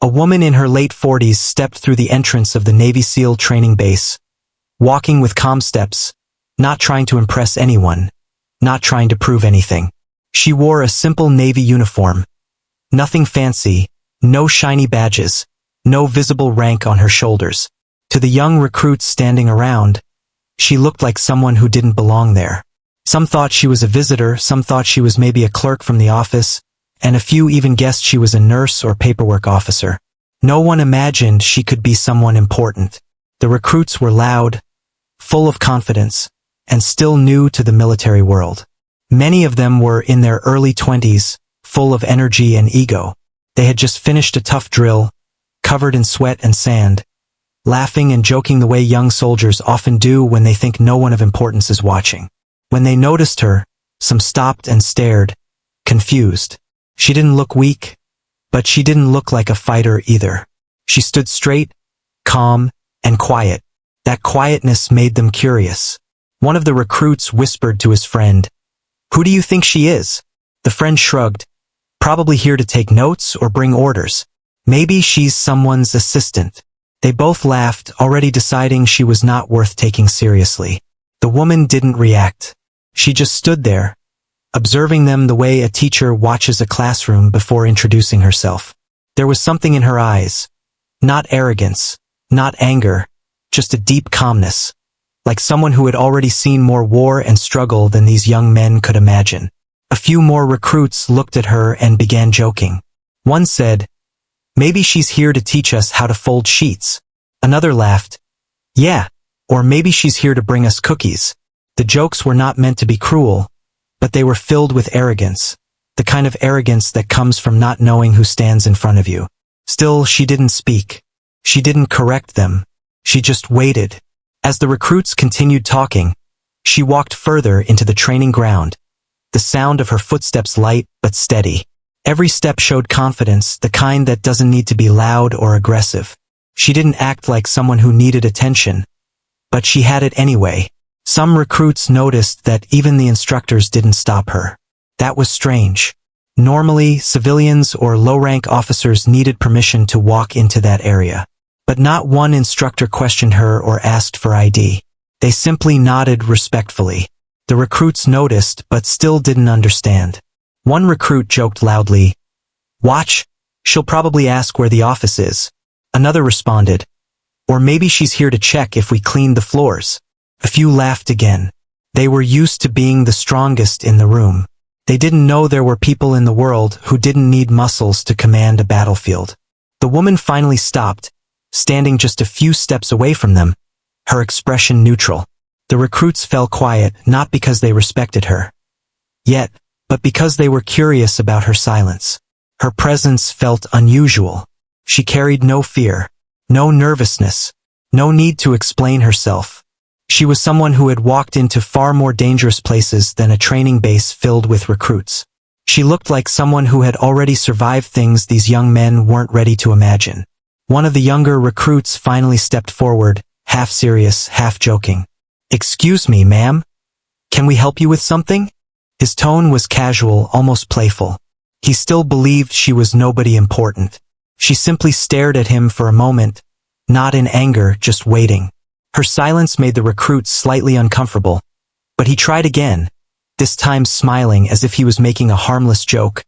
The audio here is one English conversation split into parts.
A woman in her late 40s stepped through the entrance of the Navy SEAL training base, walking with calm steps, not trying to impress anyone, not trying to prove anything. She wore a simple Navy uniform. Nothing fancy, no shiny badges, no visible rank on her shoulders. To the young recruits standing around, she looked like someone who didn't belong there. Some thought she was a visitor, some thought she was maybe a clerk from the office, and a few even guessed she was a nurse or paperwork officer. No one imagined she could be someone important. The recruits were loud, full of confidence, and still new to the military world. Many of them were in their early 20s, full of energy and ego. They had just finished a tough drill, covered in sweat and sand, laughing and joking the way young soldiers often do when they think no one of importance is watching. When they noticed her, some stopped and stared, confused. She didn't look weak, but she didn't look like a fighter either. She stood straight, calm, and quiet. That quietness made them curious. One of the recruits whispered to his friend, "Who do you think she is?" The friend shrugged, "Probably here to take notes or bring orders. Maybe she's someone's assistant." They both laughed, already deciding she was not worth taking seriously. The woman didn't react. She just stood there, observing them the way a teacher watches a classroom before introducing herself. There was something in her eyes. Not arrogance, not anger, just a deep calmness, like someone who had already seen more war and struggle than these young men could imagine. A few more recruits looked at her and began joking. One said, "Maybe she's here to teach us how to fold sheets." Another laughed, "Yeah, or maybe she's here to bring us cookies." The jokes were not meant to be cruel, but they were filled with arrogance, the kind of arrogance that comes from not knowing who stands in front of you. Still, she didn't speak. She didn't correct them. She just waited. As the recruits continued talking, she walked further into the training ground, the sound of her footsteps light but steady. Every step showed confidence, the kind that doesn't need to be loud or aggressive. She didn't act like someone who needed attention, but she had it anyway. Some recruits noticed that even the instructors didn't stop her. That was strange. Normally, civilians or low-rank officers needed permission to walk into that area. But not one instructor questioned her or asked for ID. They simply nodded respectfully. The recruits noticed but still didn't understand. One recruit joked loudly, "Watch, she'll probably ask where the office is." Another responded, "Or maybe she's here to check if we cleaned the floors." A few laughed again. They were used to being the strongest in the room. They didn't know there were people in the world who didn't need muscles to command a battlefield. The woman finally stopped, standing just a few steps away from them, her expression neutral. The recruits fell quiet, not because they respected her yet, but because they were curious about her silence. Her presence felt unusual. She carried no fear, no nervousness, no need to explain herself. She was someone who had walked into far more dangerous places than a training base filled with recruits. She looked like someone who had already survived things these young men weren't ready to imagine. One of the younger recruits finally stepped forward, half serious, half joking. "Excuse me, ma'am. Can we help you with something?" His tone was casual, almost playful. He still believed she was nobody important. She simply stared at him for a moment, not in anger, just waiting. Her silence made the recruit slightly uncomfortable, but he tried again, this time smiling as if he was making a harmless joke.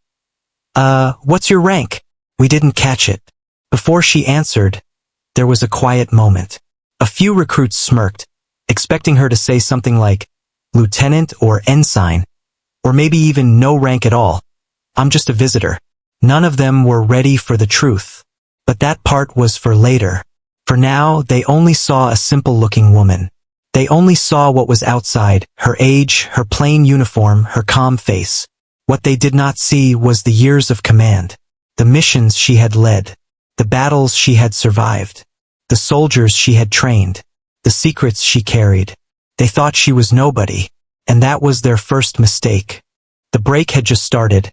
What's your rank?" "We didn't catch it." Before she answered, there was a quiet moment. A few recruits smirked, expecting her to say something like, "Lieutenant" or "Ensign," or maybe even no rank at all. "I'm just a visitor." None of them were ready for the truth. But that part was for later. For now, they only saw a simple-looking woman. They only saw what was outside, her age, her plain uniform, her calm face. What they did not see was the years of command, the missions she had led, the battles she had survived, the soldiers she had trained, the secrets she carried. They thought she was nobody, and that was their first mistake. The break had just started,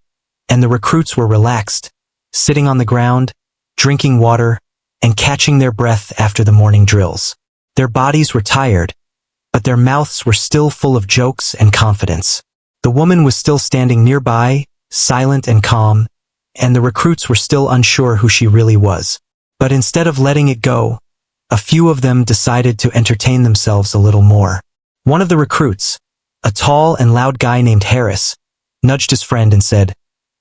and the recruits were relaxed, sitting on the ground, drinking water, and catching their breath after the morning drills. Their bodies were tired, but their mouths were still full of jokes and confidence. The woman was still standing nearby, silent and calm, and the recruits were still unsure who she really was. But instead of letting it go, a few of them decided to entertain themselves a little more. One of the recruits, a tall and loud guy named Harris, nudged his friend and said,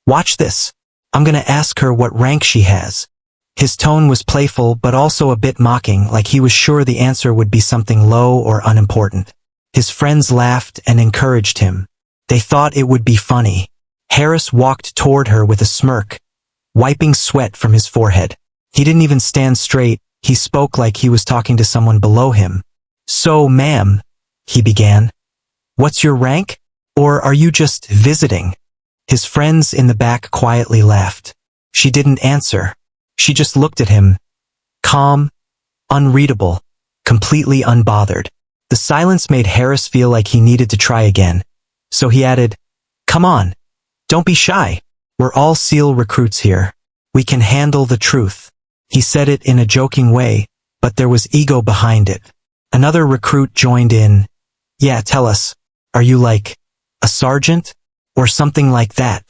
"Watch this. I'm gonna ask her what rank she has." His tone was playful but also a bit mocking, like he was sure the answer would be something low or unimportant. His friends laughed and encouraged him. They thought it would be funny. Harris walked toward her with a smirk, wiping sweat from his forehead. He didn't even stand straight, he spoke like he was talking to someone below him. "So, ma'am," he began, "what's your rank? Or are you just visiting?" His friends in the back quietly laughed. She didn't answer. She just looked at him, calm, unreadable, completely unbothered. The silence made Harris feel like he needed to try again. So he added, "Come on, don't be shy. We're all SEAL recruits here. We can handle the truth." He said it in a joking way, but there was ego behind it. Another recruit joined in. "Yeah, tell us, are you like a sergeant? Or something like that?"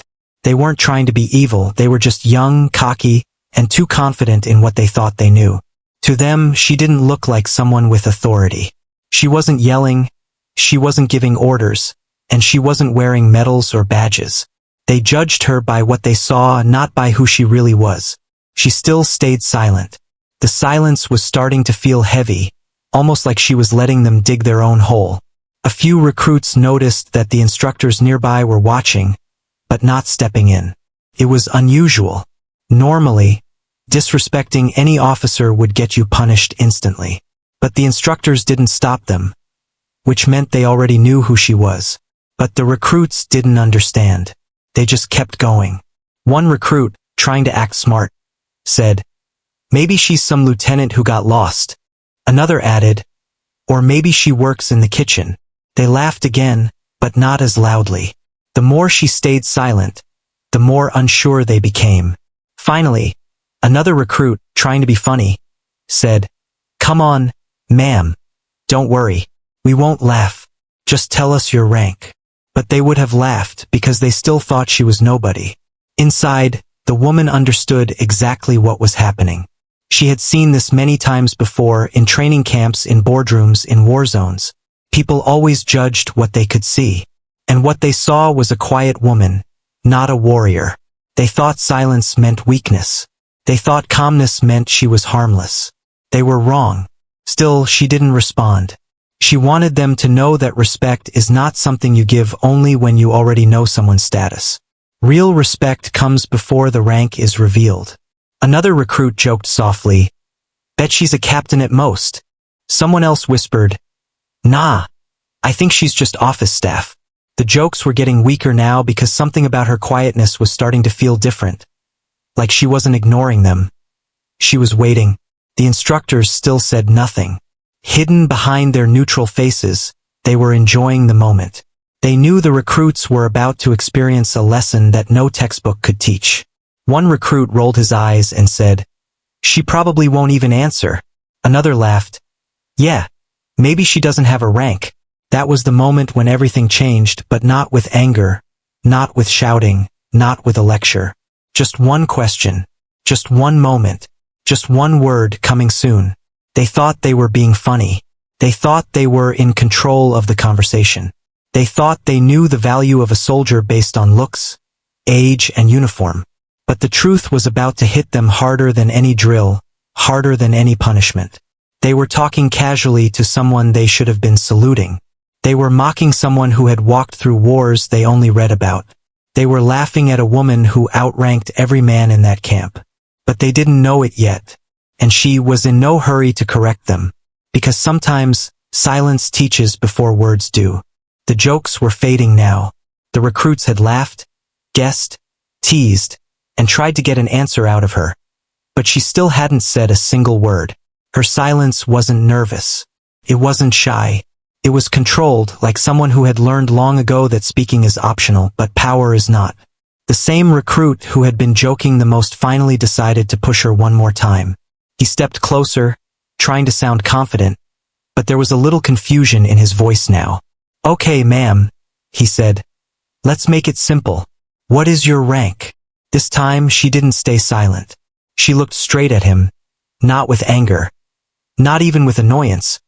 They weren't trying to be evil, they were just young, cocky, and too confident in what they thought they knew. To them, she didn't look like someone with authority. She wasn't yelling, she wasn't giving orders, and she wasn't wearing medals or badges. They judged her by what they saw, not by who she really was. She still stayed silent. The silence was starting to feel heavy, almost like she was letting them dig their own hole. A few recruits noticed that the instructors nearby were watching, but not stepping in. It was unusual. Normally, disrespecting any officer would get you punished instantly. But the instructors didn't stop them, which meant they already knew who she was. But the recruits didn't understand. They just kept going. One recruit, trying to act smart, said, "Maybe she's some lieutenant who got lost." Another added, "Or maybe she works in the kitchen." They laughed again, but not as loudly. The more she stayed silent, the more unsure they became. Finally, another recruit, trying to be funny, said, "Come on, ma'am. Don't worry. We won't laugh. Just tell us your rank." But they would have laughed because they still thought she was nobody. Inside, the woman understood exactly what was happening. She had seen this many times before in training camps, in boardrooms, in war zones. People always judged what they could see. And what they saw was a quiet woman, not a warrior. They thought silence meant weakness. They thought calmness meant she was harmless. They were wrong. Still, she didn't respond. She wanted them to know that respect is not something you give only when you already know someone's status. Real respect comes before the rank is revealed. Another recruit joked softly, "Bet she's a captain at most." Someone else whispered, "Nah, I think she's just office staff." The jokes were getting weaker now because something about her quietness was starting to feel different. Like she wasn't ignoring them. She was waiting. The instructors still said nothing. Hidden behind their neutral faces, they were enjoying the moment. They knew the recruits were about to experience a lesson that no textbook could teach. One recruit rolled his eyes and said, "She probably won't even answer." Another laughed, "Yeah, maybe she doesn't have a rank." That was the moment when everything changed, but not with anger, not with shouting, not with a lecture. Just one question, just one moment, just one word coming soon. They thought they were being funny. They thought they were in control of the conversation. They thought they knew the value of a soldier based on looks, age, and uniform. But the truth was about to hit them harder than any drill, harder than any punishment. They were talking casually to someone they should have been saluting. They were mocking someone who had walked through wars they only read about. They were laughing at a woman who outranked every man in that camp. But they didn't know it yet. And she was in no hurry to correct them, because sometimes silence teaches before words do. The jokes were fading now. The recruits had laughed, guessed, teased, and tried to get an answer out of her. But she still hadn't said a single word. Her silence wasn't nervous. It wasn't shy. It was controlled, like someone who had learned long ago that speaking is optional, but power is not. The same recruit who had been joking the most finally decided to push her one more time. He stepped closer, trying to sound confident, but there was a little confusion in his voice now. "Okay, ma'am," he said. "Let's make it simple. What is your rank?" This time, she didn't stay silent. She looked straight at him, not with anger, not even with annoyance,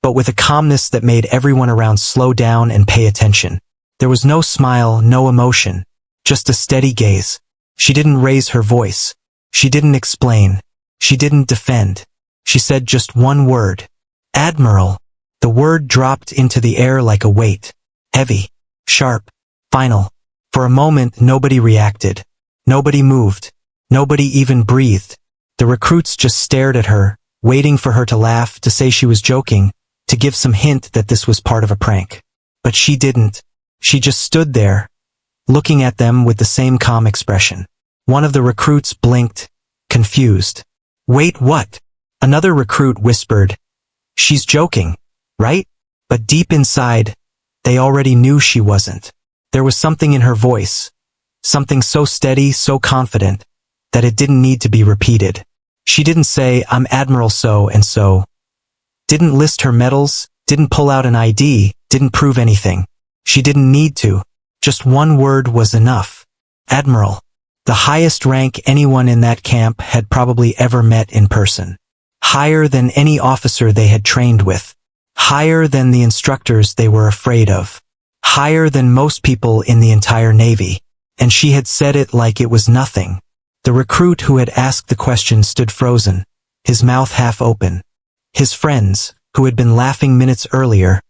but with a calmness that made everyone around slow down and pay attention. There was no smile, no emotion, just a steady gaze. She didn't raise her voice. She didn't explain. She didn't defend. She said just one word. Admiral. The word dropped into the air like a weight. Heavy. Sharp. Final. For a moment, nobody reacted. Nobody moved. Nobody even breathed. The recruits just stared at her, waiting for her to laugh, to say she was joking, to give some hint that this was part of a prank. But she didn't. She just stood there, looking at them with the same calm expression. One of the recruits blinked, confused. Wait, what? Another recruit whispered. She's joking, right? But deep inside, they already knew she wasn't. There was something in her voice, something so steady, so confident, that it didn't need to be repeated. She didn't say, I'm Admiral so and so. Didn't list her medals, didn't pull out an ID, didn't prove anything. She didn't need to. Just one word was enough. Admiral. The highest rank anyone in that camp had probably ever met in person. Higher than any officer they had trained with. Higher than the instructors they were afraid of. Higher than most people in the entire Navy. And she had said it like it was nothing. The recruit who had asked the question stood frozen, his mouth half open. His friends, who had been laughing minutes earlier,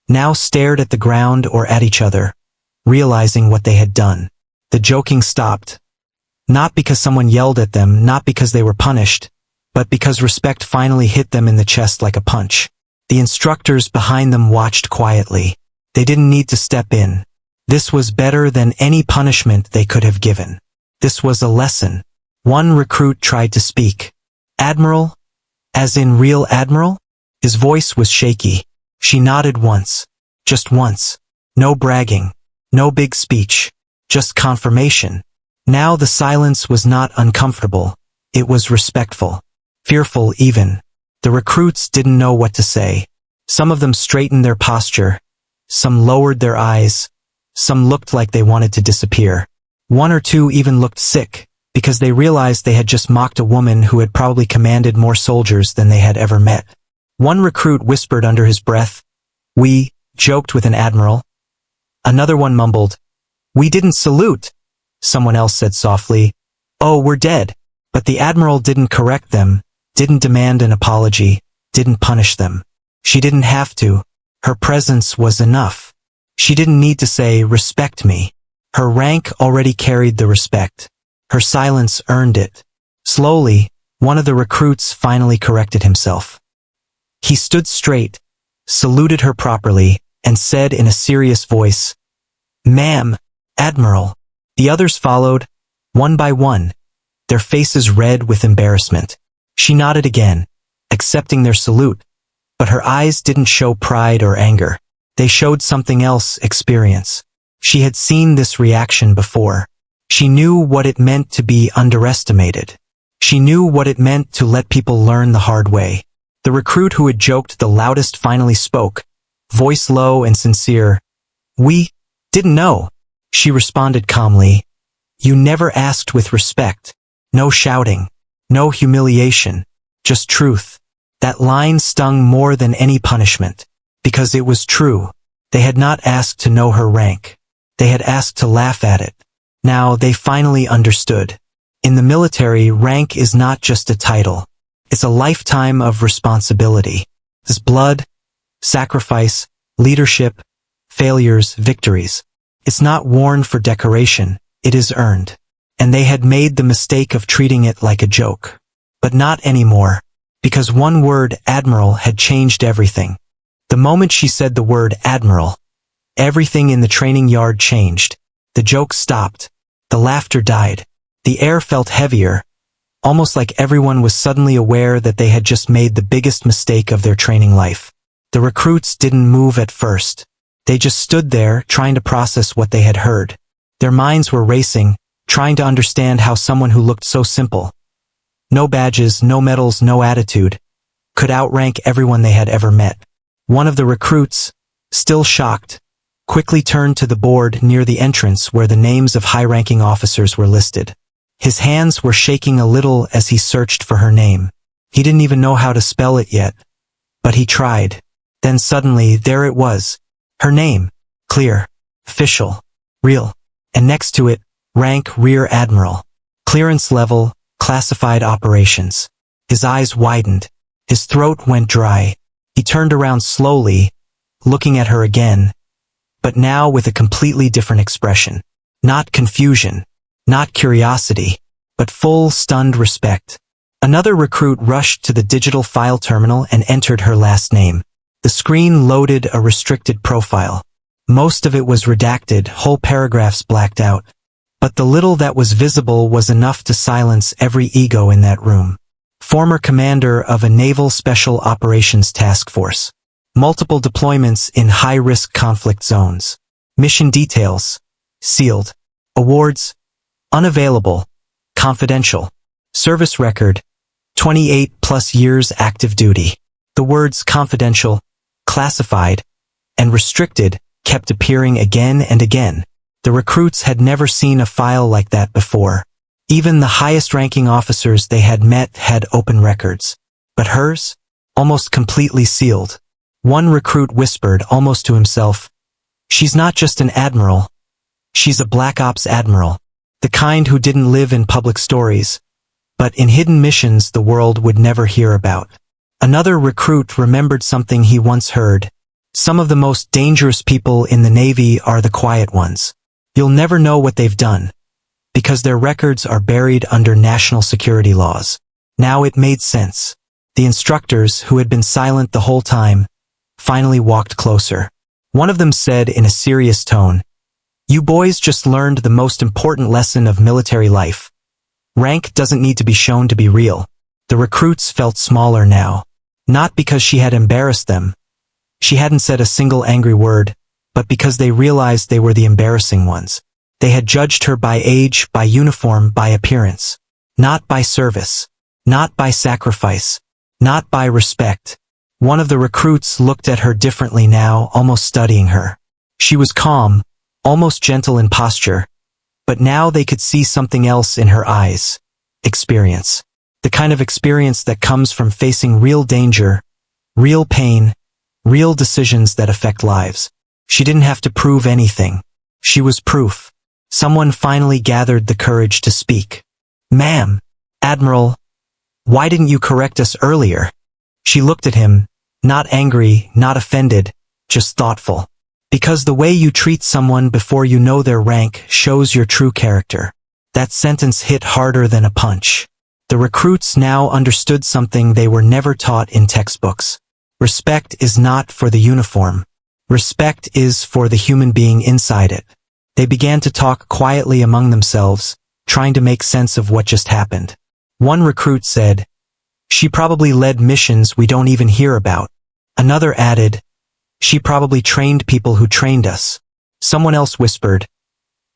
now stared at the ground or at each other, realizing what they had done. The joking stopped. Not because someone yelled at them, not because they were punished, but because respect finally hit them in the chest like a punch. The instructors behind them watched quietly. They didn't need to step in. This was better than any punishment they could have given. This was a lesson. One recruit tried to speak. Admiral? As in real Admiral? His voice was shaky. She nodded once. Just once. No bragging. No big speech. Just confirmation. Now the silence was not uncomfortable. It was respectful. Fearful even. The recruits didn't know what to say. Some of them straightened their posture. Some lowered their eyes. Some looked like they wanted to disappear. One or two even looked sick, because they realized they had just mocked a woman who had probably commanded more soldiers than they had ever met. One recruit whispered under his breath, "We joked with an admiral." Another one mumbled, "We didn't salute." Someone else said softly, "Oh, we're dead." But the admiral didn't correct them, didn't demand an apology, didn't punish them. She didn't have to. Her presence was enough. She didn't need to say, "Respect me." Her rank already carried the respect. Her silence earned it. Slowly, one of the recruits finally corrected himself. He stood straight, saluted her properly, and said in a serious voice, "Ma'am, Admiral." The others followed, one by one, their faces red with embarrassment. She nodded again, accepting their salute, but her eyes didn't show pride or anger. They showed something else, experience. She had seen this reaction before. She knew what it meant to be underestimated. She knew what it meant to let people learn the hard way. The recruit who had joked the loudest finally spoke, voice low and sincere. "We didn't know." She responded calmly. "You never asked with respect. No shouting. No humiliation. Just truth." That line stung more than any punishment. Because it was true. They had not asked to know her rank. They had asked to laugh at it. Now they finally understood. In the military, rank is not just a title. It's a lifetime of responsibility. It's blood, sacrifice, leadership, failures, victories. It's not worn for decoration, it is earned. And they had made the mistake of treating it like a joke. But not anymore. Because one word, Admiral, had changed everything. The moment she said the word Admiral, everything in the training yard changed. The joke stopped. The laughter died. The air felt heavier, almost like everyone was suddenly aware that they had just made the biggest mistake of their training life. The recruits didn't move at first. They just stood there, trying to process what they had heard. Their minds were racing, trying to understand how someone who looked so simple, no badges, no medals, no attitude, could outrank everyone they had ever met. One of the recruits, still shocked, quickly turned to the board near the entrance where the names of high-ranking officers were listed. His hands were shaking a little as he searched for her name. He didn't even know how to spell it yet, but he tried. Then suddenly, there it was. Her name. Clear. Official. Real. And next to it, rank Rear Admiral. Clearance level, classified operations. His eyes widened. His throat went dry. He turned around slowly, looking at her again, but now with a completely different expression. Not confusion, not curiosity, but full, stunned respect. Another recruit rushed to the digital file terminal and entered her last name. The screen loaded a restricted profile. Most of it was redacted, whole paragraphs blacked out. But the little that was visible was enough to silence every ego in that room. Former commander of a Naval Special Operations Task Force. Multiple deployments in high-risk conflict zones. Mission details. Sealed. Awards. Unavailable. Confidential. Service record. 28+ years active duty. The words confidential, classified, and restricted kept appearing again and again. The recruits had never seen a file like that before. Even the highest-ranking officers they had met had open records. But hers? Almost completely sealed. One recruit whispered, almost to himself, "She's not just an admiral. She's a Black Ops admiral. The kind who didn't live in public stories, but in hidden missions the world would never hear about." Another recruit remembered something he once heard. Some of the most dangerous people in the Navy are the quiet ones. You'll never know what they've done, because their records are buried under national security laws. Now it made sense. The instructors, who had been silent the whole time, finally walked closer. One of them said in a serious tone, "You boys just learned the most important lesson of military life. Rank doesn't need to be shown to be real." The recruits felt smaller now. Not because she had embarrassed them. She hadn't said a single angry word, but because they realized they were the embarrassing ones. They had judged her by age, by uniform, by appearance. Not by service. Not by sacrifice. Not by respect. One of the recruits looked at her differently now, almost studying her. She was calm, almost gentle in posture, but now they could see something else in her eyes. Experience. The kind of experience that comes from facing real danger, real pain, real decisions that affect lives. She didn't have to prove anything. She was proof. Someone finally gathered the courage to speak. "Ma'am, Admiral, why didn't you correct us earlier?" She looked at him, not angry, not offended, just thoughtful. "Because the way you treat someone before you know their rank shows your true character." That sentence hit harder than a punch. The recruits now understood something they were never taught in textbooks. Respect is not for the uniform. Respect is for the human being inside it. They began to talk quietly among themselves, trying to make sense of what just happened. One recruit said, "She probably led missions we don't even hear about." Another added, "She probably trained people who trained us." Someone else whispered,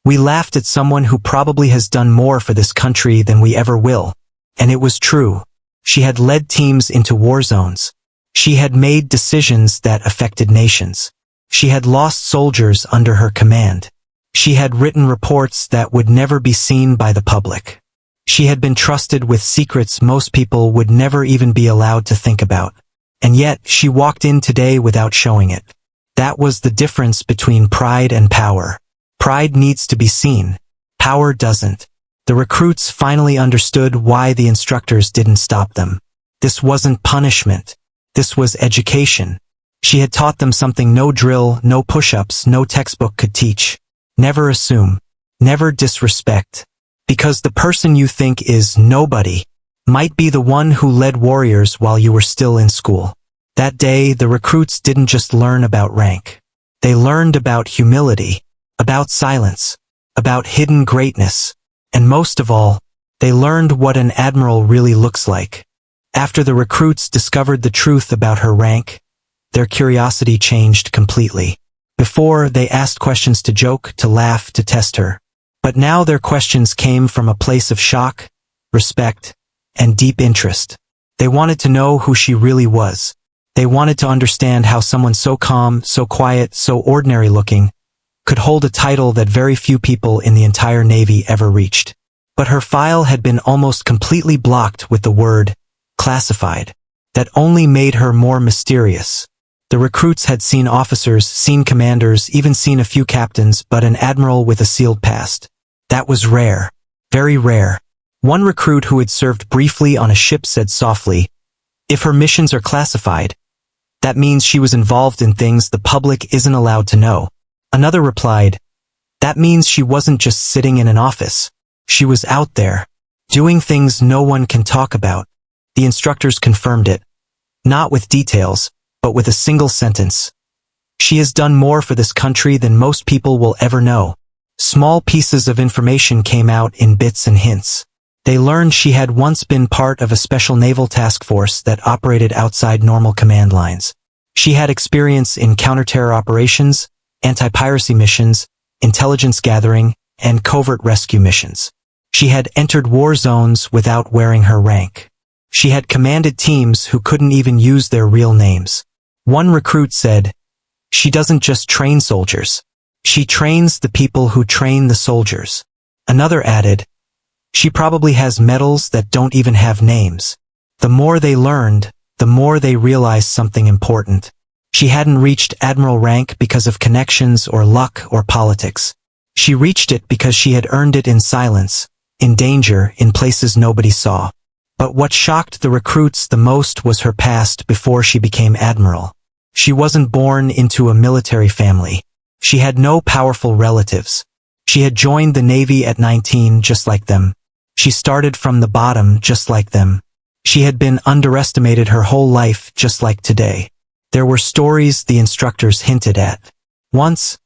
"We laughed at someone who probably has done more for this country than we ever will." And it was true. She had led teams into war zones. She had made decisions that affected nations. She had lost soldiers under her command. She had written reports that would never be seen by the public. She had been trusted with secrets most people would never even be allowed to think about. And yet, she walked in today without showing it. That was the difference between pride and power. Pride needs to be seen. Power doesn't. The recruits finally understood why the instructors didn't stop them. This wasn't punishment. This was education. She had taught them something no drill, no push-ups, no textbook could teach. Never assume. Never disrespect. Because the person you think is nobody might be the one who led warriors while you were still in school. That day, the recruits didn't just learn about rank. They learned about humility, about silence, about hidden greatness. And most of all, they learned what an admiral really looks like. After the recruits discovered the truth about her rank, their curiosity changed completely. Before, they asked questions to joke, to laugh, to test her. But now their questions came from a place of shock, respect, and deep interest. They wanted to know who she really was. They wanted to understand how someone so calm, so quiet, so ordinary looking, could hold a title that very few people in the entire Navy ever reached. But her file had been almost completely blocked with the word classified. That only made her more mysterious. The recruits had seen officers, seen commanders, even seen a few captains, but an admiral with a sealed past. That was rare. Very rare. One recruit who had served briefly on a ship said softly, "If her missions are classified, that means she was involved in things the public isn't allowed to know." Another replied, "That means she wasn't just sitting in an office. She was out there, doing things no one can talk about." The instructors confirmed it. Not with details, but with a single sentence. "She has done more for this country than most people will ever know." Small pieces of information came out in bits and hints. They learned she had once been part of a special naval task force that operated outside normal command lines. She had experience in counter-terror operations, anti-piracy missions, intelligence gathering, and covert rescue missions. She had entered war zones without wearing her rank. She had commanded teams who couldn't even use their real names. One recruit said, "She doesn't just train soldiers. She trains the people who train the soldiers." Another added, "She probably has medals that don't even have names." The more they learned, the more they realized something important. She hadn't reached admiral rank because of connections or luck or politics. She reached it because she had earned it in silence, in danger, in places nobody saw. But what shocked the recruits the most was her past before she became admiral. She wasn't born into a military family. She had no powerful relatives. She had joined the Navy at 19 just like them. She started from the bottom just like them. She had been underestimated her whole life just like today. There were stories the instructors hinted at. Once,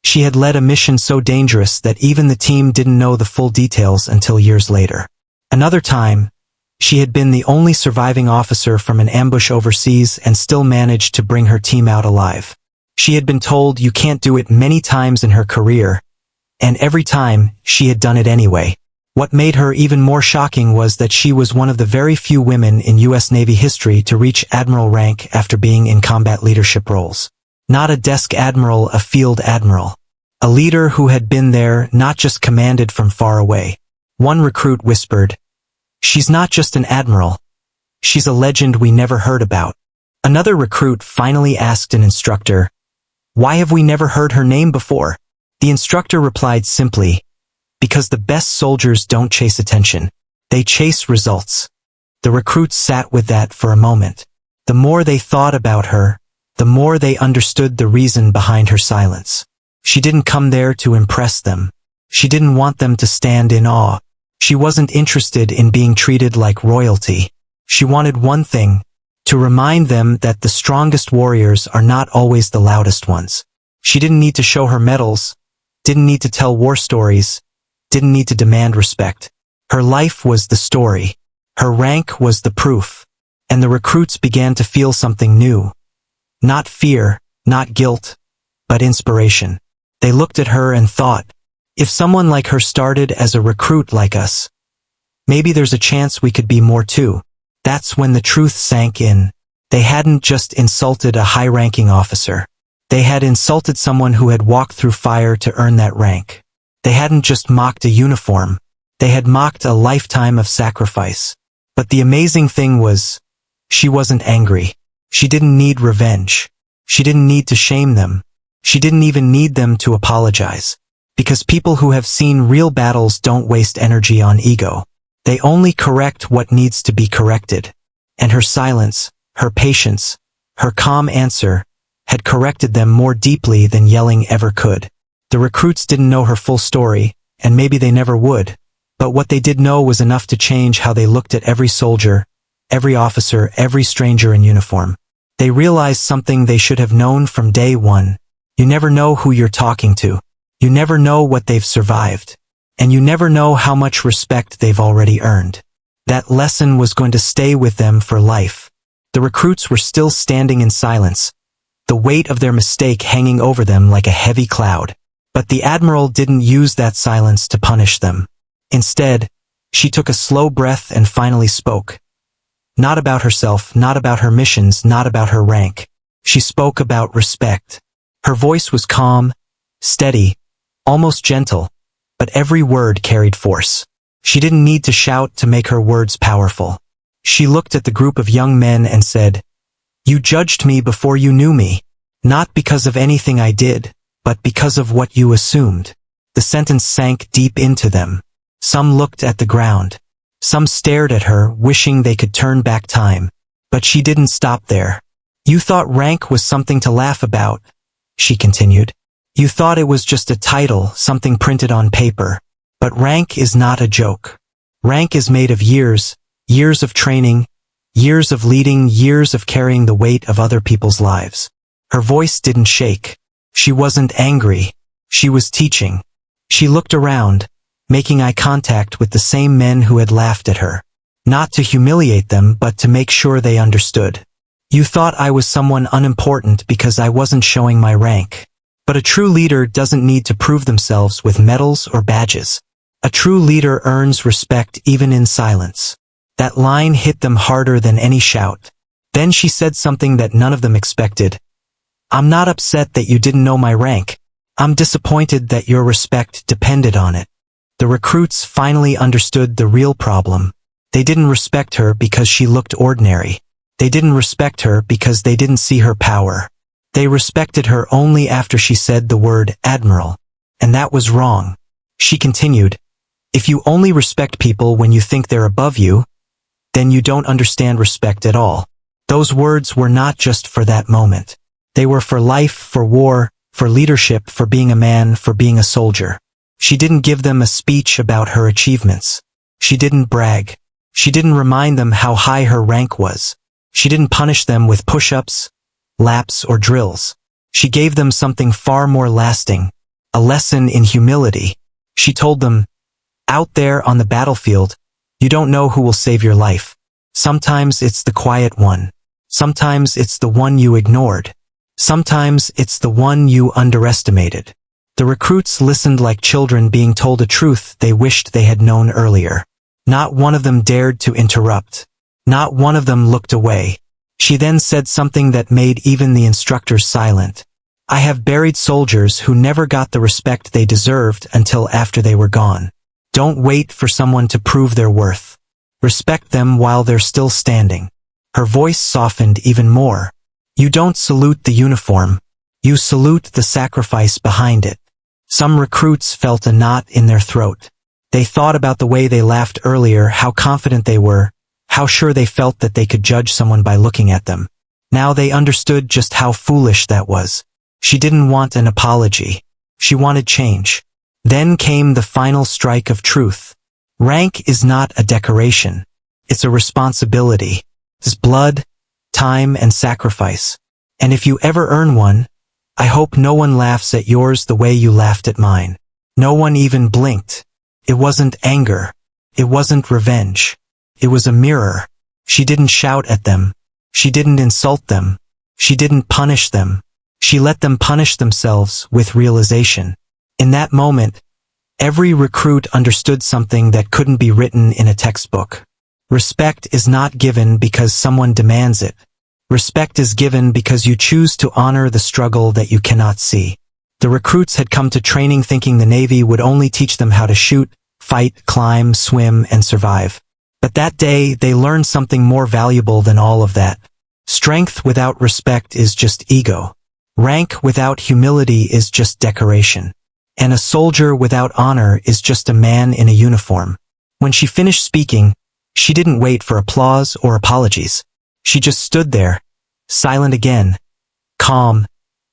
she had led a mission so dangerous that even the team didn't know the full details until years later. Another time, she had been the only surviving officer from an ambush overseas and still managed to bring her team out alive. She had been told you can't do it many times in her career, and every time, she had done it anyway. What made her even more shocking was that she was one of the very few women in U.S. Navy history to reach admiral rank after being in combat leadership roles. Not a desk admiral, a field admiral. A leader who had been there, not just commanded from far away. One recruit whispered, "She's not just an admiral. She's a legend we never heard about." Another recruit finally asked an instructor, "Why have we never heard her name before?" The instructor replied simply, "Because the best soldiers don't chase attention. They chase results." The recruits sat with that for a moment. The more they thought about her, the more they understood the reason behind her silence. She didn't come there to impress them. She didn't want them to stand in awe. She wasn't interested in being treated like royalty. She wanted one thing, to remind them that the strongest warriors are not always the loudest ones. She didn't need to show her medals, didn't need to tell war stories, didn't need to demand respect. Her life was the story. Her rank was the proof. And the recruits began to feel something new. Not fear, not guilt, but inspiration. They looked at her and thought, if someone like her started as a recruit like us, maybe there's a chance we could be more too. That's when the truth sank in. They hadn't just insulted a high-ranking officer. They had insulted someone who had walked through fire to earn that rank. They hadn't just mocked a uniform. They had mocked a lifetime of sacrifice. But the amazing thing was, she wasn't angry. She didn't need revenge. She didn't need to shame them. She didn't even need them to apologize. Because people who have seen real battles don't waste energy on ego. They only correct what needs to be corrected. And her silence, her patience, her calm answer, had corrected them more deeply than yelling ever could. The recruits didn't know her full story, and maybe they never would. But what they did know was enough to change how they looked at every soldier, every officer, every stranger in uniform. They realized something they should have known from day one. You never know who you're talking to. You never know what they've survived. And you never know how much respect they've already earned. That lesson was going to stay with them for life. The recruits were still standing in silence, the weight of their mistake hanging over them like a heavy cloud. But the Admiral didn't use that silence to punish them. Instead, she took a slow breath and finally spoke. Not about herself, not about her missions, not about her rank. She spoke about respect. Her voice was calm, steady, almost gentle, but every word carried force. She didn't need to shout to make her words powerful. She looked at the group of young men and said, "You judged me before you knew me. Not because of anything I did, but because of what you assumed." The sentence sank deep into them. Some looked at the ground. Some stared at her, wishing they could turn back time. But she didn't stop there. "You thought rank was something to laugh about," she continued. "You thought it was just a title, something printed on paper. But rank is not a joke. Rank is made of years, years of training, years of leading, years of carrying the weight of other people's lives." Her voice didn't shake. She wasn't angry. She was teaching. She looked around, making eye contact with the same men who had laughed at her. Not to humiliate them, but to make sure they understood. "You thought I was someone unimportant because I wasn't showing my rank. But a true leader doesn't need to prove themselves with medals or badges. A true leader earns respect even in silence." That line hit them harder than any shout. Then she said something that none of them expected. "I'm not upset that you didn't know my rank. I'm disappointed that your respect depended on it." The recruits finally understood the real problem. They didn't respect her because she looked ordinary. They didn't respect her because they didn't see her power. They respected her only after she said the word Admiral. And that was wrong. She continued, "If you only respect people when you think they're above you, then you don't understand respect at all." Those words were not just for that moment. They were for life, for war, for leadership, for being a man, for being a soldier. She didn't give them a speech about her achievements. She didn't brag. She didn't remind them how high her rank was. She didn't punish them with push-ups, laps, or drills. She gave them something far more lasting, a lesson in humility. She told them, "Out there on the battlefield, you don't know who will save your life. Sometimes it's the quiet one. Sometimes it's the one you ignored. Sometimes it's the one you underestimated." The recruits listened like children being told a truth they wished they had known earlier. Not one of them dared to interrupt. Not one of them looked away. She then said something that made even the instructors silent. "I have buried soldiers who never got the respect they deserved until after they were gone. Don't wait for someone to prove their worth. Respect them while they're still standing." Her voice softened even more. "You don't salute the uniform. You salute the sacrifice behind it." Some recruits felt a knot in their throat. They thought about the way they laughed earlier, how confident they were, how sure they felt that they could judge someone by looking at them. Now they understood just how foolish that was. She didn't want an apology. She wanted change. Then came the final strike of truth. Rank is not a decoration. It's a responsibility. It's blood, time, and sacrifice. And if you ever earn one, I hope no one laughs at yours the way you laughed at mine. No one even blinked. It wasn't anger. It wasn't revenge. It was a mirror. She didn't shout at them. She didn't insult them. She didn't punish them. She let them punish themselves with realization. In that moment, every recruit understood something that couldn't be written in a textbook. Respect is not given because someone demands it. Respect is given because you choose to honor the struggle that you cannot see. The recruits had come to training thinking the Navy would only teach them how to shoot, fight, climb, swim, and survive. But that day, they learned something more valuable than all of that. Strength without respect is just ego. Rank without humility is just decoration. And a soldier without honor is just a man in a uniform. When she finished speaking, she didn't wait for applause or apologies. She just stood there, silent again, calm,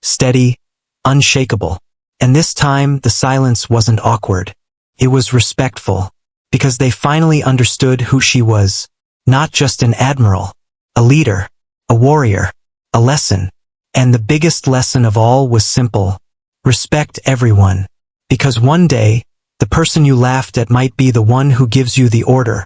steady, unshakable. And this time, the silence wasn't awkward. It was respectful, because they finally understood who she was. Not just an admiral, a leader, a warrior, a lesson. And the biggest lesson of all was simple. Respect everyone. Because one day, the person you laughed at might be the one who gives you the order,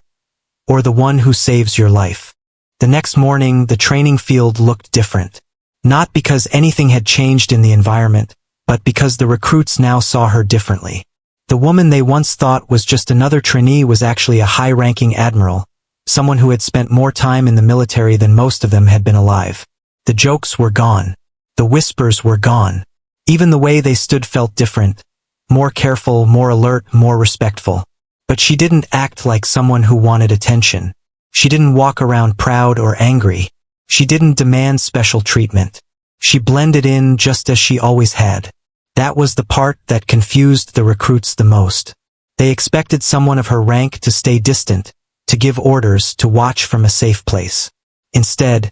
or the one who saves your life. The next morning, the training field looked different. Not because anything had changed in the environment, but because the recruits now saw her differently. The woman they once thought was just another trainee was actually a high-ranking admiral, someone who had spent more time in the military than most of them had been alive. The jokes were gone. The whispers were gone. Even the way they stood felt different, more careful, more alert, more respectful. But she didn't act like someone who wanted attention. She didn't walk around proud or angry. She didn't demand special treatment. She blended in just as she always had. That was the part that confused the recruits the most. They expected someone of her rank to stay distant, to give orders, to watch from a safe place. Instead,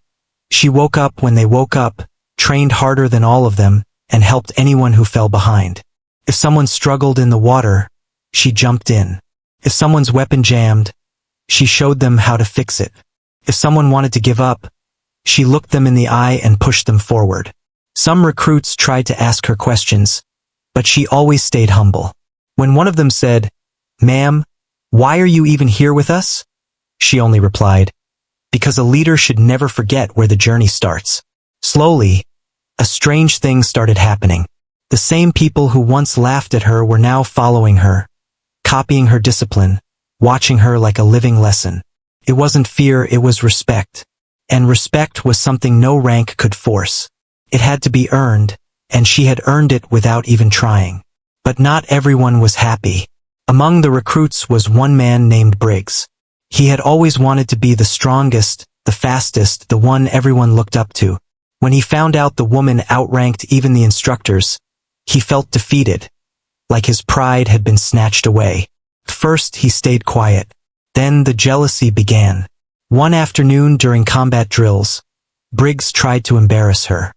she woke up when they woke up, trained harder than all of them, and helped anyone who fell behind. If someone struggled in the water, she jumped in. If someone's weapon jammed, she showed them how to fix it. If someone wanted to give up, she looked them in the eye and pushed them forward. Some recruits tried to ask her questions, but she always stayed humble. When one of them said, "Ma'am, why are you even here with us?" she only replied, "Because a leader should never forget where the journey starts." Slowly, a strange thing started happening. The same people who once laughed at her were now following her, copying her discipline, watching her like a living lesson. It wasn't fear, it was respect. And respect was something no rank could force. It had to be earned, and she had earned it without even trying. But not everyone was happy. Among the recruits was one man named Briggs. He had always wanted to be the strongest, the fastest, the one everyone looked up to. When he found out the woman outranked even the instructors, he felt defeated, like his pride had been snatched away. First, he stayed quiet. Then the jealousy began. One afternoon during combat drills, Briggs tried to embarrass her.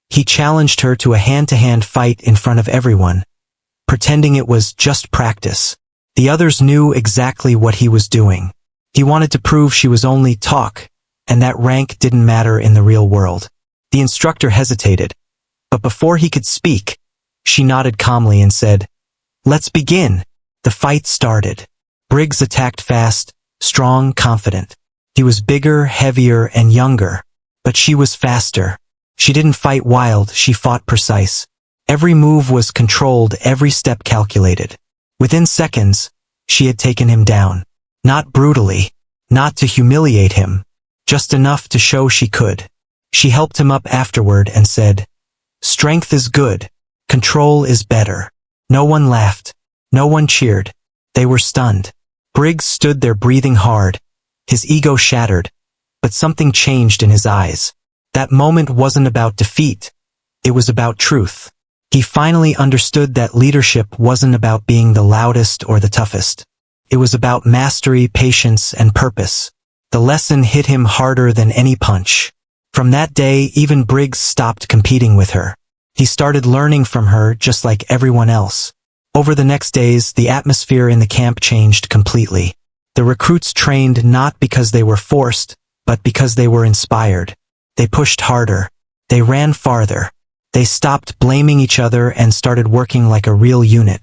He challenged her to a hand-to-hand fight in front of everyone, pretending it was just practice. The others knew exactly what he was doing. He wanted to prove she was only talk, and that rank didn't matter in the real world. The instructor hesitated, but before he could speak, she nodded calmly and said, "Let's begin." The fight started. Briggs attacked fast, strong, confident. He was bigger, heavier, and younger, but she was faster. She didn't fight wild, she fought precise. Every move was controlled, every step calculated. Within seconds, she had taken him down. Not brutally, not to humiliate him, just enough to show she could. She helped him up afterward and said, "Strength is good, control is better." No one laughed, no one cheered. They were stunned. Briggs stood there breathing hard, his ego shattered, but something changed in his eyes. That moment wasn't about defeat, it was about truth. He finally understood that leadership wasn't about being the loudest or the toughest. It was about mastery, patience, and purpose. The lesson hit him harder than any punch. From that day, even Briggs stopped competing with her. He started learning from her just like everyone else. Over the next days, the atmosphere in the camp changed completely. The recruits trained not because they were forced, but because they were inspired. They pushed harder. They ran farther. They stopped blaming each other and started working like a real unit.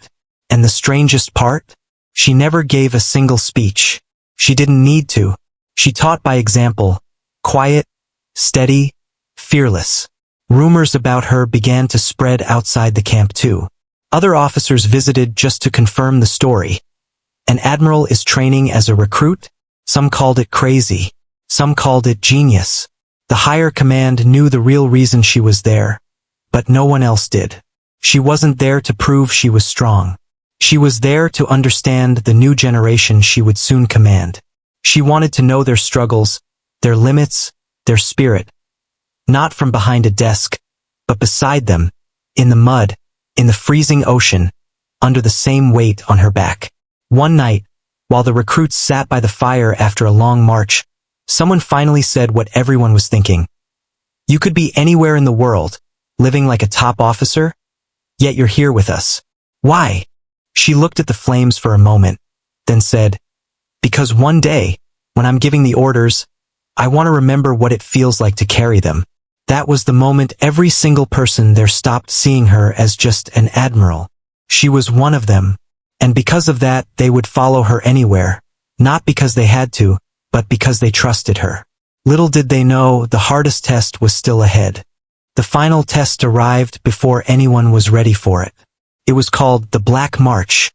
And the strangest part? She never gave a single speech. She didn't need to. She taught by example, quiet, steady, fearless. Rumors about her began to spread outside the camp too. Other officers visited just to confirm the story. An admiral is training as a recruit? Some called it crazy. Some called it genius. The higher command knew the real reason she was there, but no one else did. She wasn't there to prove she was strong. She was there to understand the new generation she would soon command. She wanted to know their struggles, their limits, their spirit. Not from behind a desk, but beside them, in the mud, in the freezing ocean, under the same weight on her back. One night, while the recruits sat by the fire after a long march, someone finally said what everyone was thinking. "You could be anywhere in the world, living like a top officer, yet you're here with us. Why?" She looked at the flames for a moment, then said, "Because one day, when I'm giving the orders, I want to remember what it feels like to carry them." That was the moment every single person there stopped seeing her as just an admiral. She was one of them, and because of that, they would follow her anywhere, not because they had to, but because they trusted her. Little did they know the hardest test was still ahead. The final test arrived before anyone was ready for it. It was called the Black March,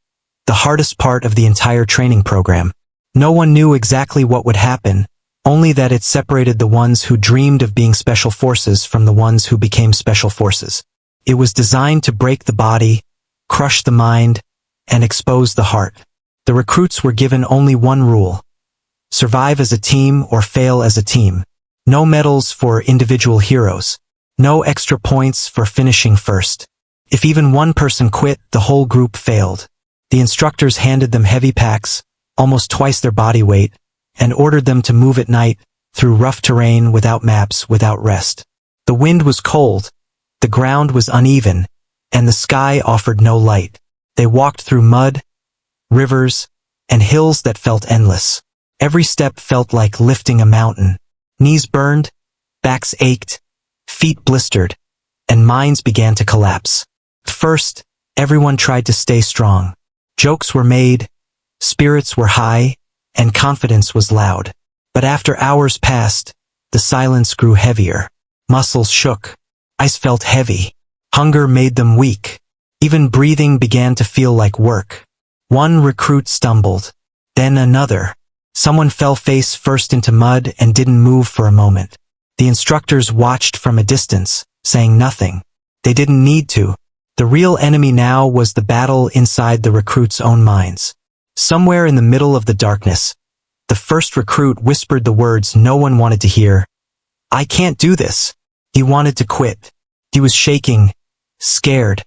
the hardest part of the entire training program. No one knew exactly what would happen, only that it separated the ones who dreamed of being special forces from the ones who became special forces. It was designed to break the body, crush the mind, and expose the heart. The recruits were given only one rule: survive as a team or fail as a team. No medals for individual heroes. No extra points for finishing first. If even one person quit, the whole group failed. The instructors handed them heavy packs, almost twice their body weight, and ordered them to move at night, through rough terrain, without maps, without rest. The wind was cold, the ground was uneven, and the sky offered no light. They walked through mud, rivers, and hills that felt endless. Every step felt like lifting a mountain. Knees burned, backs ached, feet blistered, and minds began to collapse. First, everyone tried to stay strong. Jokes were made, spirits were high, and confidence was loud. But after hours passed, the silence grew heavier. Muscles shook. Eyes felt heavy. Hunger made them weak. Even breathing began to feel like work. One recruit stumbled. Then another. Someone fell face first into mud and didn't move for a moment. The instructors watched from a distance, saying nothing. They didn't need to. The real enemy now was the battle inside the recruits' own minds. Somewhere in the middle of the darkness, the first recruit whispered the words no one wanted to hear. "I can't do this." He wanted to quit. He was shaking, scared,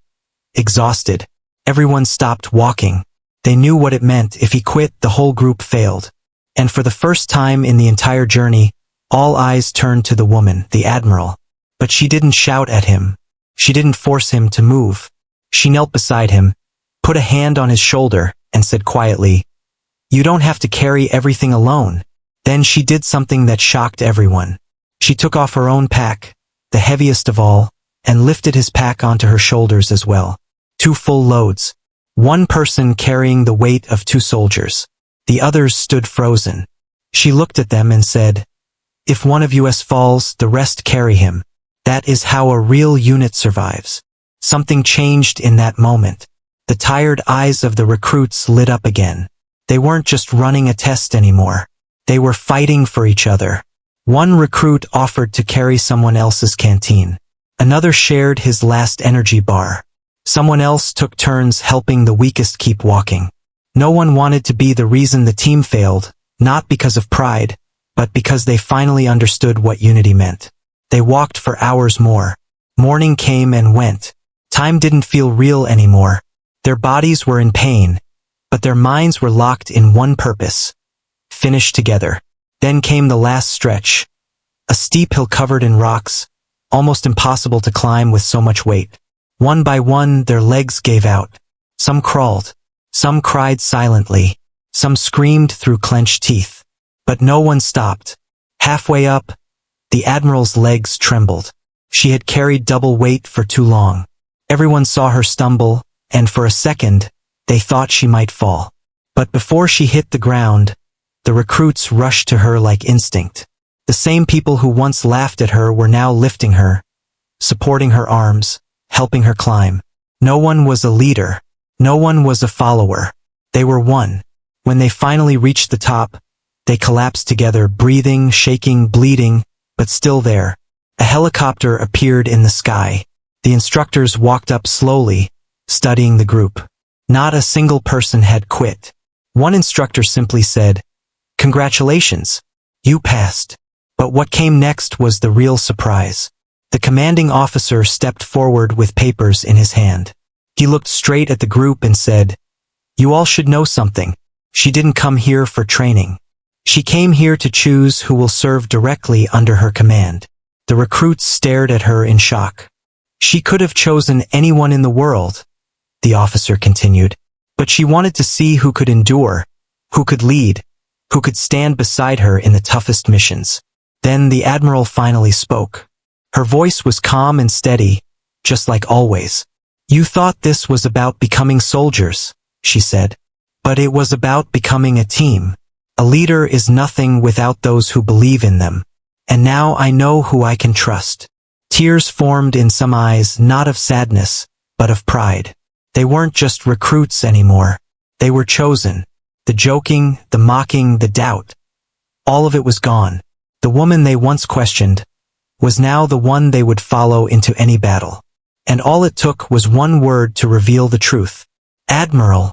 exhausted. Everyone stopped walking. They knew what it meant. If he quit, the whole group failed. And for the first time in the entire journey, all eyes turned to the woman, the Admiral. But she didn't shout at him. She didn't force him to move. She knelt beside him, put a hand on his shoulder, and said quietly, "You don't have to carry everything alone." Then she did something that shocked everyone. She took off her own pack, the heaviest of all, and lifted his pack onto her shoulders as well. 2 full loads. One person carrying the weight of 2 soldiers. The others stood frozen. She looked at them and said, "If one of us falls, the rest carry him. That is how a real unit survives." Something changed in that moment. The tired eyes of the recruits lit up again. They weren't just running a test anymore. They were fighting for each other. One recruit offered to carry someone else's canteen. Another shared his last energy bar. Someone else took turns helping the weakest keep walking. No one wanted to be the reason the team failed, not because of pride, but because they finally understood what unity meant. They walked for hours more. Morning came and went. Time didn't feel real anymore. Their bodies were in pain, but their minds were locked in one purpose: finish together. Then came the last stretch. A steep hill covered in rocks, almost impossible to climb with so much weight. One by one, their legs gave out. Some crawled. Some cried silently. Some screamed through clenched teeth. But no one stopped. Halfway up, the Admiral's legs trembled. She had carried double weight for too long. Everyone saw her stumble, and for a second, they thought she might fall. But before she hit the ground, the recruits rushed to her like instinct. The same people who once laughed at her were now lifting her, supporting her arms, helping her climb. No one was a leader. No one was a follower. They were one. When they finally reached the top, they collapsed together, breathing, shaking, bleeding, but still there. A helicopter appeared in the sky. The instructors walked up slowly, studying the group. Not a single person had quit. One instructor simply said, "Congratulations, you passed." But what came next was the real surprise. The commanding officer stepped forward with papers in his hand. He looked straight at the group and said, "You all should know something. She didn't come here for training. She came here to choose who will serve directly under her command." The recruits stared at her in shock. "She could have chosen anyone in the world," the officer continued, "but she wanted to see who could endure, who could lead, who could stand beside her in the toughest missions." Then the Admiral finally spoke. Her voice was calm and steady, just like always. "You thought this was about becoming soldiers," she said. "But it was about becoming a team. A leader is nothing without those who believe in them. And now I know who I can trust." Tears formed in some eyes, not of sadness, but of pride. They weren't just recruits anymore. They were chosen. The joking, the mocking, the doubt. All of it was gone. The woman they once questioned was now the one they would follow into any battle. And all it took was one word to reveal the truth. "Admiral."